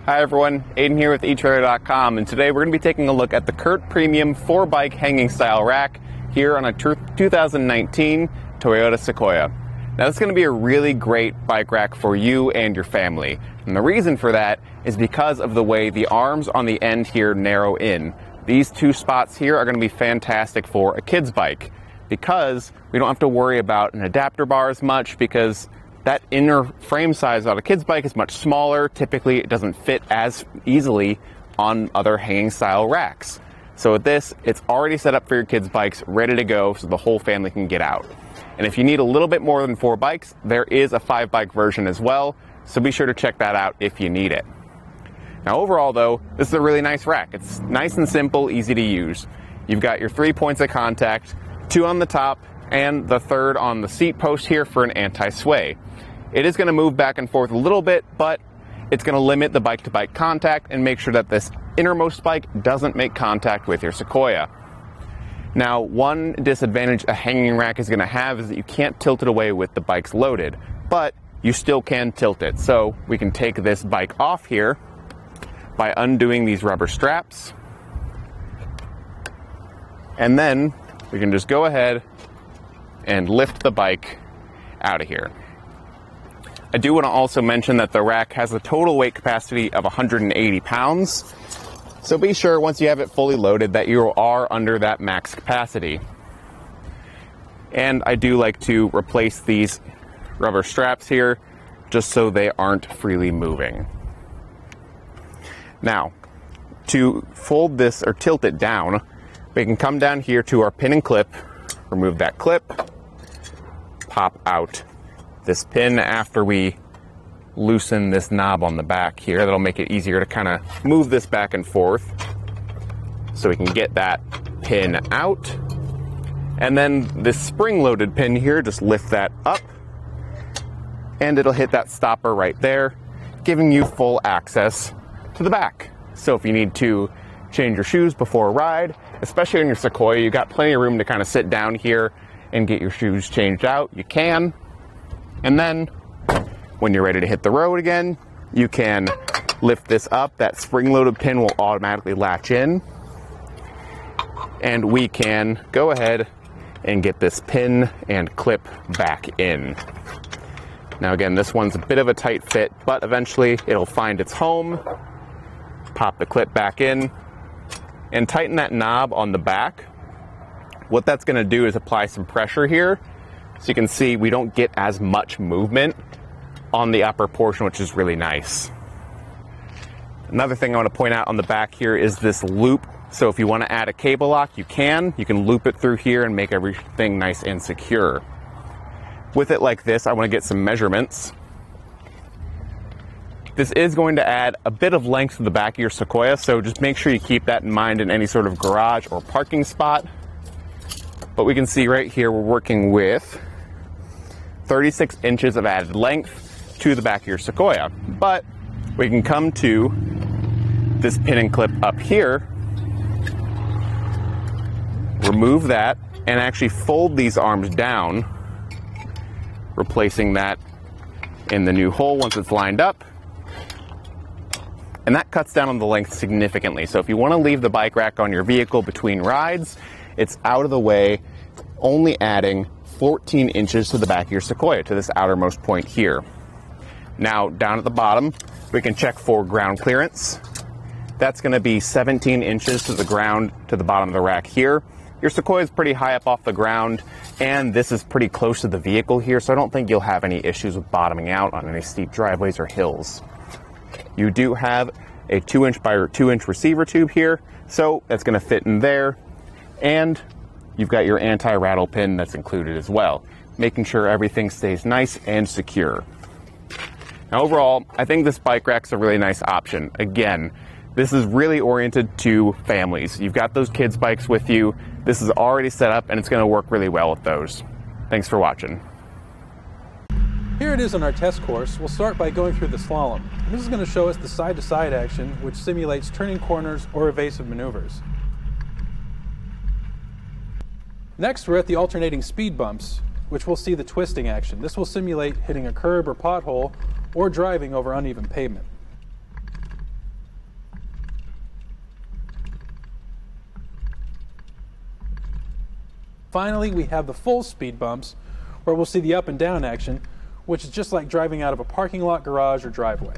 Hi everyone, Aiden here with etrailer.com, and today we're going to be taking a look at the CURT Premium 4-bike hanging style rack here on a 2019 Toyota Sequoia. Now this is going to be a really great bike rack for you and your family, and the reason for that is because of the way the arms on the end here narrow in. These two spots here are going to be fantastic for a kid's bike because we don't have to worry about an adapter bar as much, because that inner frame size on a kid's bike is much smaller. Typically, it doesn't fit as easily on other hanging style racks. So with this, it's already set up for your kids' bikes, ready to go so the whole family can get out. And if you need a little bit more than 4 bikes, there is a 5-bike version as well, so be sure to check that out if you need it. Now overall though, this is a really nice rack. It's nice and simple, easy to use. You've got your 3 points of contact, 2 on the top, and the 3rd on the seat post here for an anti-sway. It is going to move back and forth a little bit, but it's going to limit the bike-to-bike contact and make sure that this innermost bike doesn't make contact with your Sequoia. Now, one disadvantage a hanging rack is going to have is that you can't tilt it away with the bikes loaded, but you still can tilt it. So we can take this bike off here by undoing these rubber straps, and then we can just go ahead and lift the bike out of here. I do want to also mention that the rack has a total weight capacity of 180 pounds. So be sure once you have it fully loaded that you are under that max capacity. And I do like to replace these rubber straps here just so they aren't freely moving. Now, to fold this or tilt it down, we can come down here to our pin and clip, remove that clip, pop out this pin after we loosen this knob on the back here. That'll make it easier to kind of move this back and forth so we can get that pin out. And then this spring-loaded pin here, just lift that up and it'll hit that stopper right there, giving you full access to the back. So if you need to change your shoes before a ride, especially on your Sequoia, you've got plenty of room to kind of sit down here and get your shoes changed out. You can. And then when you're ready to hit the road again, you can lift this up. That spring-loaded pin will automatically latch in. And we can go ahead and get this pin and clip back in. Now again, this one's a bit of a tight fit, but eventually it'll find its home. Pop the clip back in and tighten that knob on the back. What that's going to do is apply some pressure here. So you can see we don't get as much movement on the upper portion, which is really nice. Another thing I want to point out on the back here is this loop. So if you want to add a cable lock, you can loop it through here and make everything nice and secure. With it like this, I want to get some measurements. This is going to add a bit of length to the back of your Sequoia, so just make sure you keep that in mind in any sort of garage or parking spot. But we can see right here we're working with 36 inches of added length to the back of your Sequoia. But we can come to this pin and clip up here, remove that, and actually fold these arms down, replacing that in the new hole once it's lined up. And that cuts down on the length significantly. So if you want to leave the bike rack on your vehicle between rides, it's out of the way, only adding 14 inches to the back of your Sequoia, to this outermost point here. Now, down at the bottom, we can check for ground clearance. That's going to be 17 inches to the ground, to the bottom of the rack here. Your Sequoia is pretty high up off the ground, and this is pretty close to the vehicle here, so I don't think you'll have any issues with bottoming out on any steep driveways or hills. You do have a 2-inch by 2-inch receiver tube here, so that's going to fit in there. And you've got your anti-rattle pin that's included as well, making sure everything stays nice and secure. Now overall, I think this bike rack's a really nice option. Again, this is really oriented to families. You've got those kids' bikes with you. This is already set up and it's going to work really well with those. Thanks for watching. Here it is on our test course. We'll start by going through the slalom. This is going to show us the side-to-side action, which simulates turning corners or evasive maneuvers. Next, we're at the alternating speed bumps, which we'll see the twisting action. This will simulate hitting a curb or pothole or driving over uneven pavement. Finally, we have the full speed bumps, where we'll see the up and down action, which is just like driving out of a parking lot, garage, or driveway.